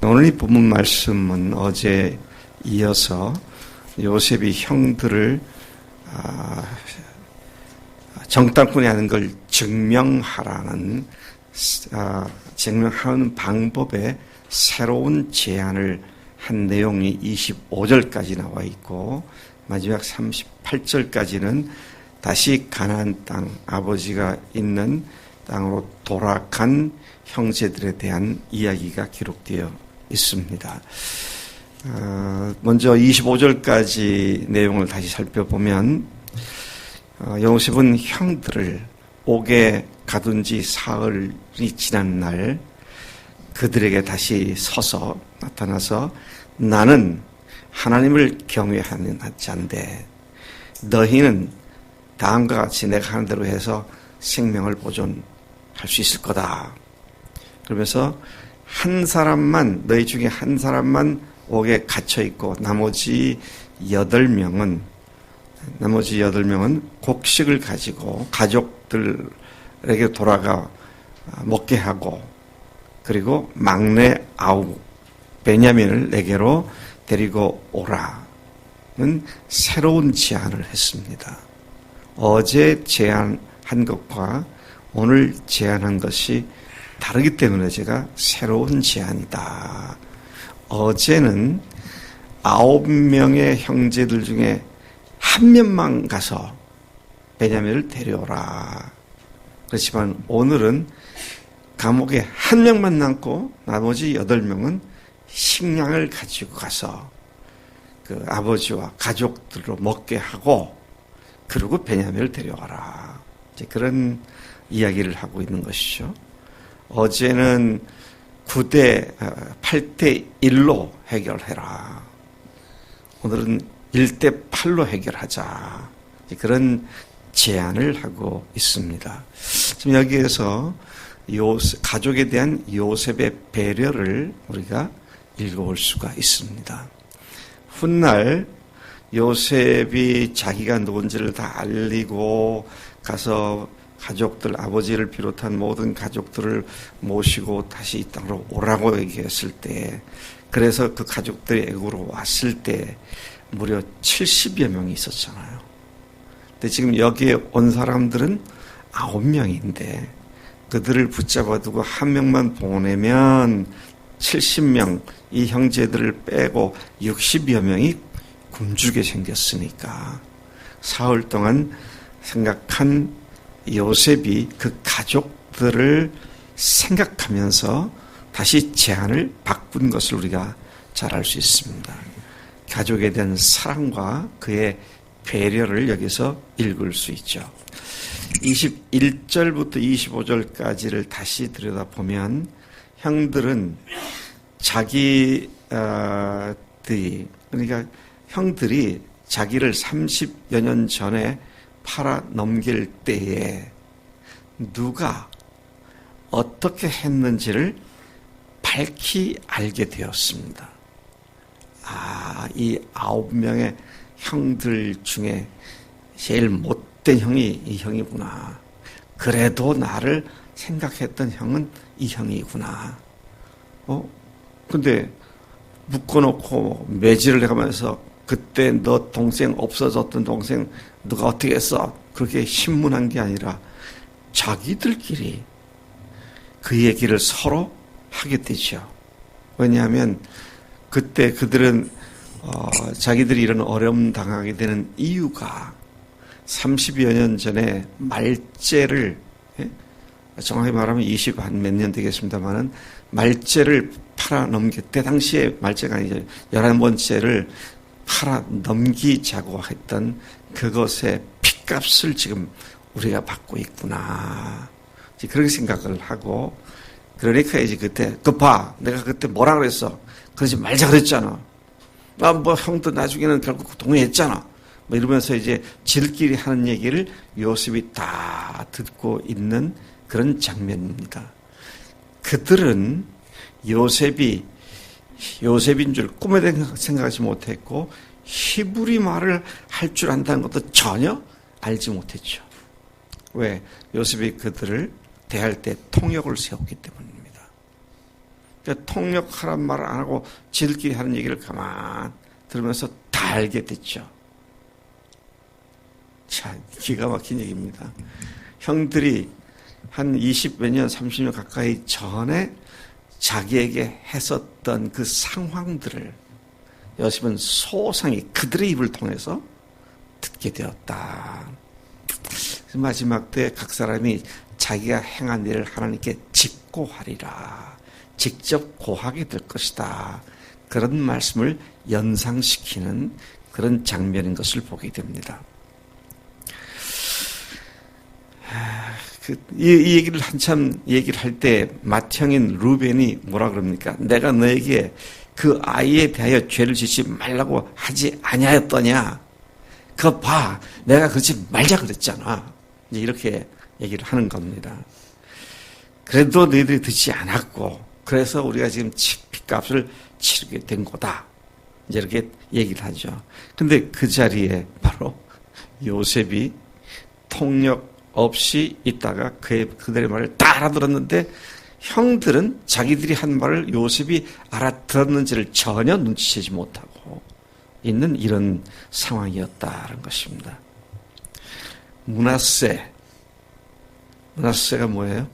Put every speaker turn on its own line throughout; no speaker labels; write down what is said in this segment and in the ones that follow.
오늘 이 본문 말씀은 어제 이어서 요셉이 형들을 정탐꾼이 하는 걸 증명하라는 방법의 새로운 제안을 한 내용이 25절까지 나와 있고 마지막 38절까지는 다시 가나안 땅, 아버지가 있는 땅으로 돌아간 형제들에 대한 이야기가 기록되어 있습니다. 먼저 25절까지 내용을 다시 살펴보면 요셉은 형들을 옥에 가둔 지 사흘이 지난 날 그들에게 다시 서서 나타나서 나는 하나님을 경외하는 자인데 너희는 다음과 같이 내가 하는 대로 해서 생명을 보존할 수 있을 거다. 그러면서 한 사람만, 너희 중에 한 사람만 옥에 갇혀 있고 나머지 8명은 곡식을 가지고 가족들에게 돌아가 먹게 하고 그리고 막내 아우 베냐민을 내게로 데리고 오라는 새로운 제안을 했습니다. 어제 제안한 것과 오늘 제안한 것이 다르기 때문에 제가 새로운 제안이다. 어제는 9명의 형제들 중에 한 명만 가서 베냐민을 데려오라. 그렇지만 오늘은 감옥에 한 명만 남고 나머지 8명은 식량을 가지고 가서 그 아버지와 가족들로 먹게 하고 그리고 베냐민을 데려와라. 이제 그런 이야기를 하고 있는 것이죠. 어제는 8대 1로 해결해라. 오늘은 1대 8로 해결하자. 그런 제안을 하고 있습니다. 지금 여기에서 가족에 대한 요셉의 배려를 우리가 읽어볼 수가 있습니다. 훗날 요셉이 자기가 누군지를 다 알리고 가서 가족들, 아버지를 비롯한 모든 가족들을 모시고 다시 이 땅으로 오라고 얘기했을 때, 그래서 그 가족들이 애굽으로 왔을 때 무려 70여 명이 있었잖아요. 근데 지금 여기에 온 사람들은 9명인데 그들을 붙잡아 두고 한 명만 보내면 70명, 이 형제들을 빼고 60여 명이 굶주게 생겼으니까 사흘 동안 생각한 요셉이 그 가족들을 생각하면서 다시 제안을 바꾼 것을 우리가 잘 알 수 있습니다. 가족에 대한 사랑과 그의 배려를 여기서 읽을 수 있죠. 21절부터 25절까지를 다시 들여다보면 형들은 형들이 자기를 30여 년 전에 팔아 넘길 때에 누가 어떻게 했는지를 밝히 알게 되었습니다. 이 9명의 형들 중에 제일 못된 형이 이 형이구나. 그래도 나를 생각했던 형은 이 형이구나. 근데 묶어놓고 매질을 해가면서 그때 너 동생 없어졌던 동생 누가 어떻게 했어? 그렇게 신문한 게 아니라 자기들끼리 그 얘기를 서로 하게 되죠. 왜냐하면 그때 그들은 자기들이 이런 어려움 당하게 되는 이유가 30여 년 전에 말죄를, 정확히 말하면 20 한 몇 년 되겠습니다만은 말죄를 팔아 넘겼대. 당시에 말죄가 아니죠. 11번째를 팔아 넘기자고 했던 그것의 핏값을 지금 우리가 받고 있구나. 그렇게 생각을 하고, 그러니까 이제 그때, 내가 그때 뭐라 그랬어? 그러지 말자 그랬잖아. 형도 나중에는 결국 동의했잖아. 이러면서 이제 지들끼리 하는 얘기를 요셉이 다 듣고 있는 그런 장면입니다. 그들은 요셉인 줄 꿈에 생각하지 못했고 히브리 말을 할 줄 안다는 것도 전혀 알지 못했죠. 왜? 요셉이 그들을 대할 때 통역을 세웠기 때문입니다. 통역하란 말을 안 하고 지들끼리 하는 얘기를 가만 들으면서 다 알게 됐죠. 자, 기가 막힌 얘기입니다. 형들이 한 20몇 년, 30년 가까이 전에 자기에게 했었던 그 상황들을 요셉은 소상히 그들의 입을 통해서 듣게 되었다. 마지막 때 각 사람이 자기가 행한 일을 하나님께 직고하리라. 직접 고하게 될 것이다. 그런 말씀을 연상시키는 그런 장면인 것을 보게 됩니다. 이 얘기를 한참 얘기를 할 때 맏형인 루벤이 뭐라 그럽니까? 내가 너에게 그 아이에 대하여 죄를 짓지 말라고 하지 아니하였더냐? 그거 봐, 내가 그러지 말자 그랬잖아. 이제 이렇게 얘기를 하는 겁니다. 그래도 너희들이 듣지 않았고, 그래서 우리가 지금 핏값을 치르게 된 거다. 이제 이렇게 얘기를 하죠. 근데 그 자리에 바로 요셉이 통역 없이 있다가 그들의 말을 다 알아들었는데 형들은 자기들이 한 말을 요셉이 알아들었는지를 전혀 눈치채지 못하고 있는 이런 상황이었다는 것입니다. 므낫세가 뭐예요?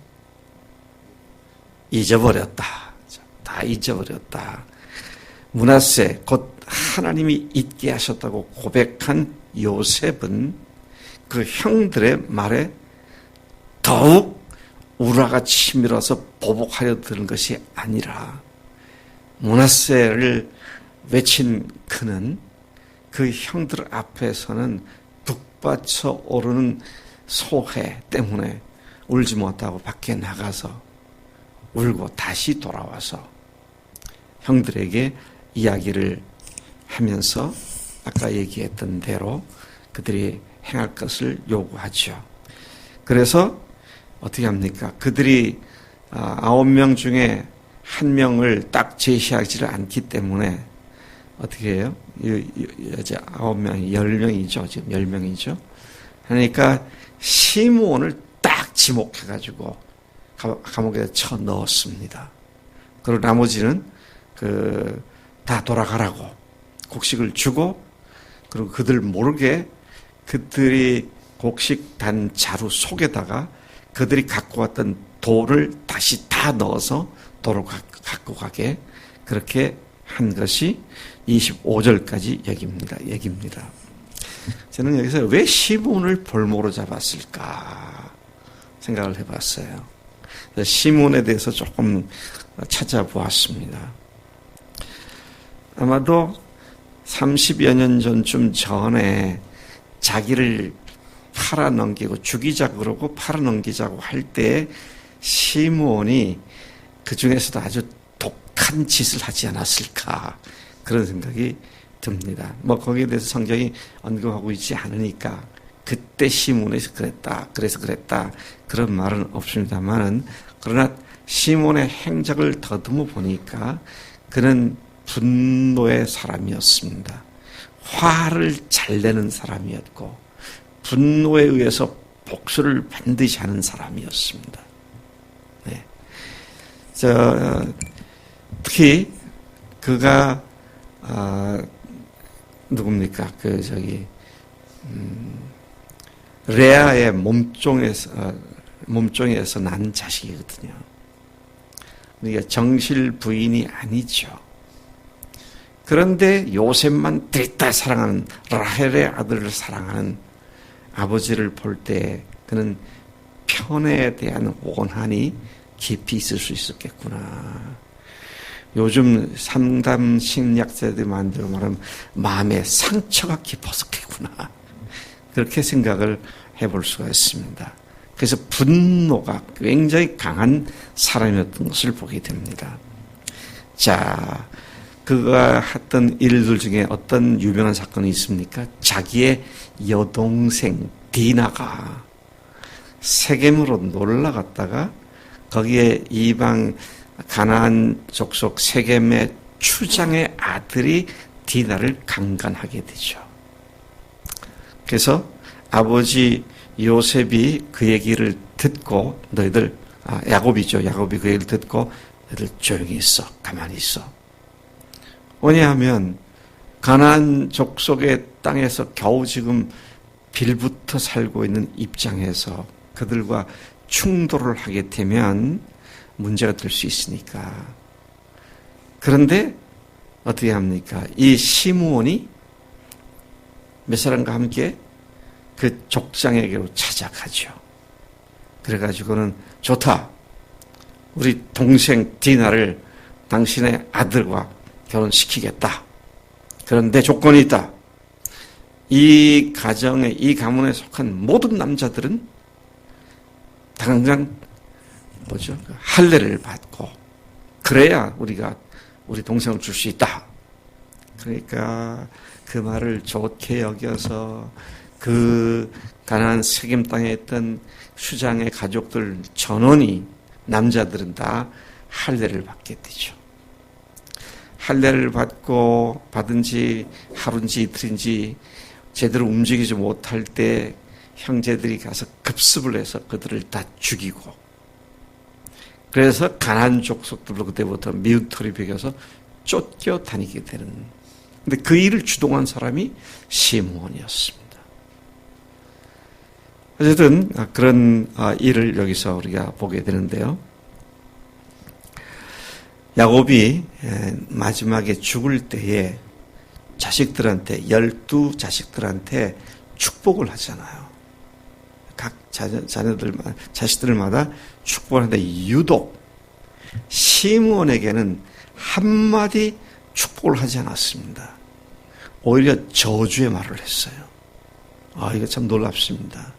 잊어버렸다. 다 잊어버렸다. 므낫세, 곧 하나님이 잊게 하셨다고 고백한 요셉은 그 형들의 말에 더욱 우라가 치밀어서 보복하려 드는 것이 아니라 므낫세를 외친 그는 그 형들 앞에서는 북받쳐 오르는 소회 때문에 울지 못하고 밖에 나가서 울고 다시 돌아와서 형들에게 이야기를 하면서 아까 얘기했던 대로 그들이 행할 것을 요구하죠. 그래서 어떻게 합니까? 그들이 9명 중에 1명을 딱 제시하지를 않기 때문에 어떻게 해요? 이제 9명이 10명이죠. 지금 10명이죠. 그러니까 시므온을 딱 지목해가지고 감옥에 쳐 넣었습니다. 그리고 나머지는 다 돌아가라고 곡식을 주고, 그리고 그들 모르게 그들이 곡식 단 자루 속에다가 그들이 갖고 왔던 돌을 다시 다 넣어서 도로 갖고 가게 그렇게 한 것이 25절까지 얘기입니다. 저는 여기서 왜 시므온을 볼모로 잡았을까 생각을 해봤어요. 시므온에 대해서 조금 찾아보았습니다. 아마도 30여 년 전쯤 전에 자기를 팔아넘기고 죽이자고 그러고 팔아넘기자고 할 때 시므온이 그 중에서도 아주 독한 짓을 하지 않았을까 그런 생각이 듭니다. 거기에 대해서 성경이 언급하고 있지 않으니까 그때 시므온이 그래서 그랬다 그런 말은 없습니다만은, 그러나 시므온의 행적을 더듬어 보니까 그는 분노의 사람이었습니다. 화를 잘 내는 사람이었고 분노에 의해서 복수를 반드시 하는 사람이었습니다. 네. 특히 그가 누굽니까? 레아의 몸종에서 난 자식이거든요. 그러니까 정실 부인이 아니죠. 그런데 요셉만 들이다 사랑하는, 라헬의 아들을 사랑하는 아버지를 볼 때 그는 편에 대한 원한이 깊이 있을 수 있었겠구나. 요즘 상담 심리학자들이 만들어 말하면 마음의 상처가 깊었겠구나. 그렇게 생각을 해볼 수가 있습니다. 그래서 분노가 굉장히 강한 사람이었던 것을 보게 됩니다. 자, 그가 했던 일들 중에 어떤 유명한 사건이 있습니까? 자기의 여동생 디나가 세겜으로 놀러 갔다가 거기에 이방 가나안 족속 세겜의 추장의 아들이 디나를 강간하게 되죠. 그래서 아버지 요셉이 그 얘기를 듣고 야곱이죠. 야곱이 그 얘기를 듣고 너희들 조용히 있어. 가만히 있어. 왜냐하면 가나안 족속의 땅에서 겨우 지금 빌붙어 살고 있는 입장에서 그들과 충돌을 하게 되면 문제가 될 수 있으니까. 그런데 어떻게 합니까? 이 시므온이 몇 사람과 함께 그 족장에게로 찾아가죠. 그래가지고는 좋다. 우리 동생 디나를 당신의 아들과 결혼시키겠다. 그런데 조건이 있다. 이 가정에, 이 가문에 속한 모든 남자들은 당장 할례를 받고 그래야 우리가 우리 동생을 줄 수 있다. 그러니까 그 말을 좋게 여겨서 그 가나안 세겜 땅에 있던 수장의 가족들 전원이 남자들은 다 할례를 받게 되죠. 할례를 받은 지 하루인지 이틀인지 제대로 움직이지 못할 때 형제들이 가서 급습을 해서 그들을 다 죽이고, 그래서 가나안 족속들로 그때부터 미우털이 베겨서 쫓겨다니게 되는. 근데 그 일을 주동한 사람이 시므온이었습니다. 어쨌든 그런 일을 여기서 우리가 보게 되는데요. 야곱이 마지막에 죽을 때에 자식들한테, 12자식들한테 축복을 하잖아요. 각 자식들마다 축복을 하는데 유독 시므온에게는 한마디 축복을 하지 않았습니다. 오히려 저주의 말을 했어요. 이거 참 놀랍습니다.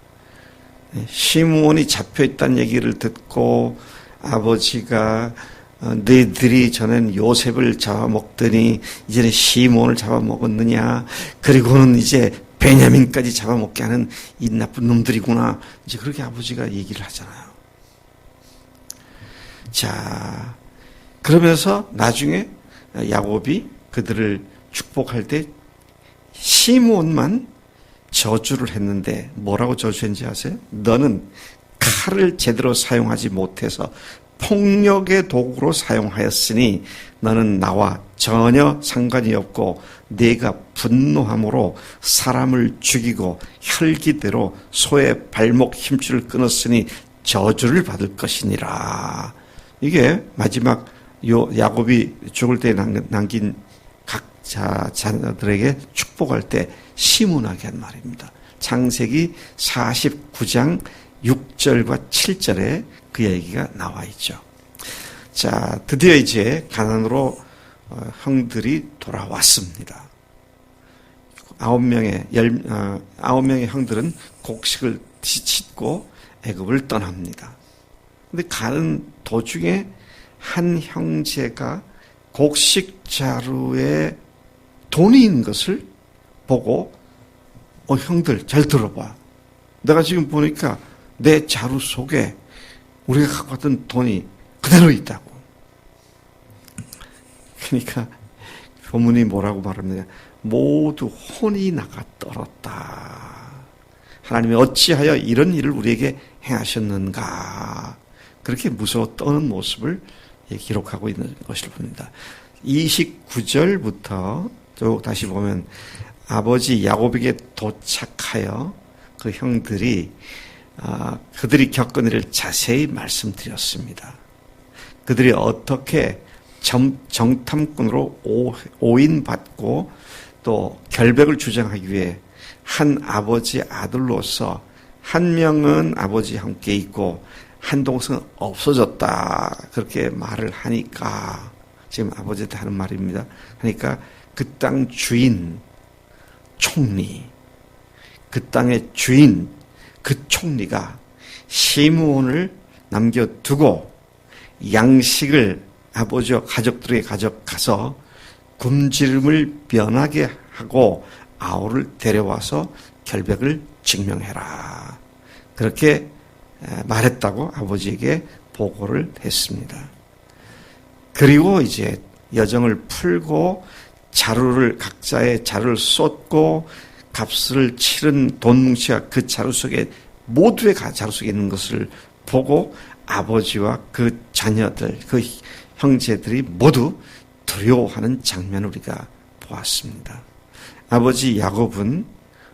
시므온이 잡혀있다는 얘기를 듣고 아버지가 너희들이 전엔 요셉을 잡아먹더니 이제는 시므온을 잡아먹었느냐, 그리고는 이제 베냐민까지 잡아먹게 하는 이 나쁜 놈들이구나, 이제 그렇게 아버지가 얘기를 하잖아요. 자, 그러면서 나중에 야곱이 그들을 축복할 때 시므온만 저주를 했는데 뭐라고 저주했는지 아세요? 너는 칼을 제대로 사용하지 못해서 폭력의 도구로 사용하였으니 너는 나와 전혀 상관이 없고 네가 분노함으로 사람을 죽이고 혈기대로 소의 발목 힘줄을 끊었으니 저주를 받을 것이니라. 이게 마지막 야곱이 죽을 때 남긴 각 자녀들에게 축복할 때 시문하게 한 말입니다. 창세기 49장 6절과 7절에 그 얘기가 나와 있죠. 자, 드디어 이제 가나안으로 형들이 돌아왔습니다. 9명의 형들은 곡식을 싣고 애굽을 떠납니다. 근데 가는 도중에 한 형제가 곡식 자루에 돈이 있는 것을 보고 형들 잘 들어봐. 내가 지금 보니까 내 자루 속에 우리가 갖고 왔던 돈이 그대로 있다고. 그러니까 본문이 뭐라고 말합니까? 모두 혼이 나가 떨었다. 하나님이 어찌하여 이런 일을 우리에게 행하셨는가. 그렇게 무서워 떠는 모습을 기록하고 있는 것을 봅니다. 29절부터 쭉 다시 보면 아버지 야곱에게 도착하여 그 형들이 그들이 겪은 일을 자세히 말씀드렸습니다. 그들이 어떻게 정탐꾼으로 오인받고 또 결백을 주장하기 위해 한 아버지 아들로서 한 명은 아버지와 함께 있고 한 동생은 없어졌다. 그렇게 말을 하니까 지금 아버지한테 하는 말입니다. 하니까 그 땅 주인 총리, 그 땅의 주인 그 총리가 시므온을 남겨두고 양식을 아버지와 가족들에게 가져가서 굶주림을 면하게 하고 아우를 데려와서 결백을 증명해라. 그렇게 말했다고 아버지에게 보고를 했습니다. 그리고 이제 여정을 풀고 각자의 자루를 쏟고 값을 치른 돈 뭉치가 그 자루 속에 모두의 자루 속에 있는 것을 보고 아버지와 그 자녀들, 그 형제들이 모두 두려워하는 장면을 우리가 보았습니다. 아버지 야곱은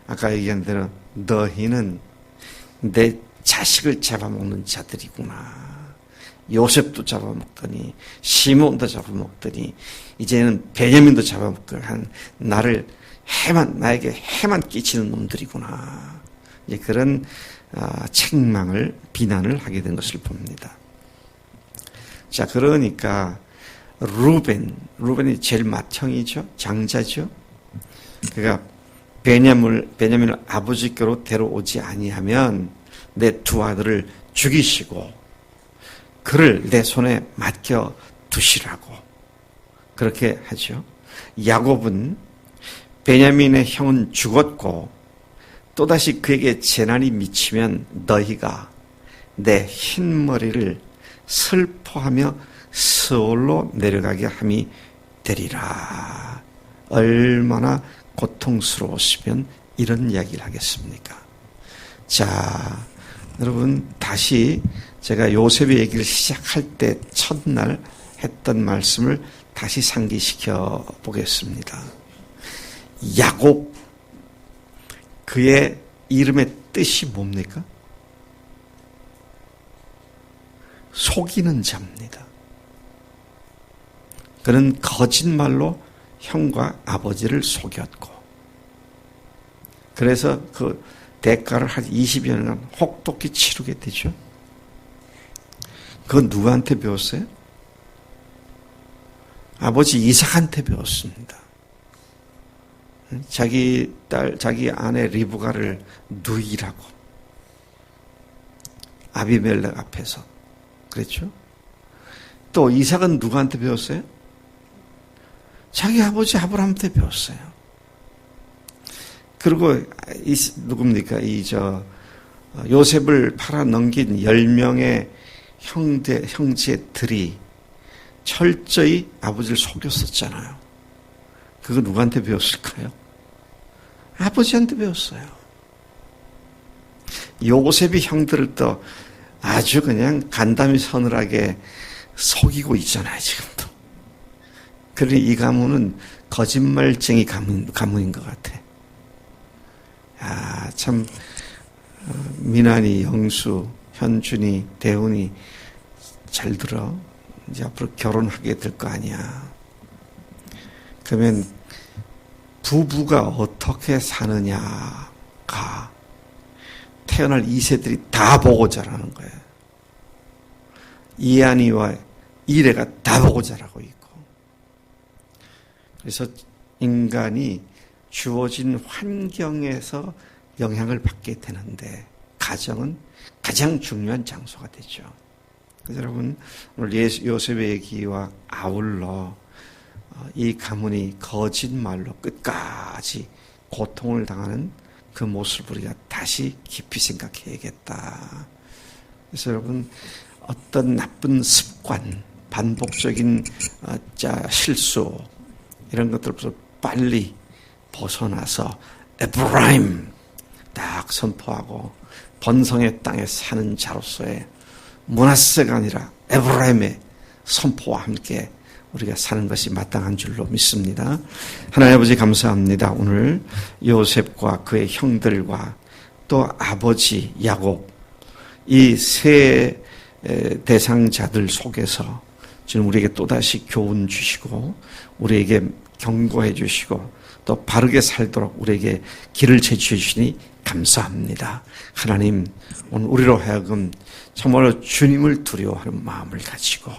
아까 얘기한 대로 너희는 내 자식을 잡아먹는 자들이구나. 요셉도 잡아먹더니 시몬도 잡아먹더니 이제는 베냐민도 잡아먹고 한 나에게 해만 끼치는 놈들이구나. 이제 그런 책망을 비난을 하게 된 것을 봅니다. 자, 그러니까 루벤이 제일 맏형이죠. 장자죠. 그가 베냐민을 아버지께로 데려오지 아니하면 내 두 아들을 죽이시고 그를 내 손에 맡겨 두시라고 그렇게 하죠. 야곱은 베냐민의 형은 죽었고 또다시 그에게 재난이 미치면 너희가 내 흰머리를 슬퍼하며 서울로 내려가게 함이 되리라. 얼마나 고통스러웠으면 이런 이야기를 하겠습니까? 자, 여러분 다시 제가 요셉의 얘기를 시작할 때 첫날 했던 말씀을 다시 상기시켜 보겠습니다. 야곱, 그의 이름의 뜻이 뭡니까? 속이는 자입니다. 그는 거짓말로 형과 아버지를 속였고 그래서 그 대가를 한 20여 년간 혹독히 치르게 되죠. 그건 누구한테 배웠어요? 아버지 이삭한테 배웠습니다. 자기 딸, 자기 아내 리브가를 누이라고 아비멜렉 앞에서 그랬죠. 또 이삭은 누구한테 배웠어요? 자기 아버지 아브라함한테 배웠어요. 그리고 누굽니까? 요셉을 팔아 넘긴 10명의 형제들이 철저히 아버지를 속였었잖아요. 그거 누구한테 배웠을까요? 아버지한테 배웠어요. 요셉이 형들을 또 아주 그냥 간담이 서늘하게 속이고 있잖아요, 지금도. 그러니 이 가문은 거짓말쟁이 가문인 것 같아. 참, 민환이, 영수, 현준이, 대훈이 잘 들어. 이제 앞으로 결혼하게 될 거 아니야. 그러면 부부가 어떻게 사느냐가 태어날 2세들이 다 보고 자라는 거예요. 이한이와 이래가 다 보고 자라고 있고. 그래서 인간이 주어진 환경에서 영향을 받게 되는데 가정은 가장 중요한 장소가 되죠. 그래서 여러분 오늘 요셉의 얘기와 아울러 이 가문이 거짓말로 끝까지 고통을 당하는 그 모습을 우리가 다시 깊이 생각해야겠다. 그래서 여러분 어떤 나쁜 습관, 반복적인 실수 이런 것들부터 빨리 벗어나서 에브라임 딱 선포하고 번성의 땅에 사는 자로서의 므낫세가 아니라 에브라임의 선포와 함께 우리가 사는 것이 마땅한 줄로 믿습니다. 하나님 아버지 감사합니다. 오늘 요셉과 그의 형들과 또 아버지 야곱 이 세 대상자들 속에서 지금 우리에게 또다시 교훈 주시고 우리에게 경고해 주시고 또 바르게 살도록 우리에게 길을 제시해 주시니 감사합니다. 하나님 오늘 우리로 하여금 정말로 주님을 두려워하는 마음을 가지고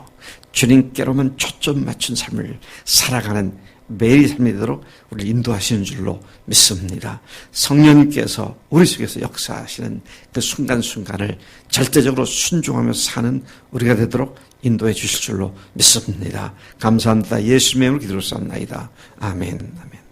주님께로만 초점 맞춘 삶을 살아가는 매일의 삶이 되도록 우리를 인도하시는 줄로 믿습니다. 성령님께서 우리 속에서 역사하시는 그 순간순간을 절대적으로 순종하며 사는 우리가 되도록 인도해 주실 줄로 믿습니다. 감사합니다. 예수님의 이름으로 기도를 쌉나이다. 아멘. 아멘.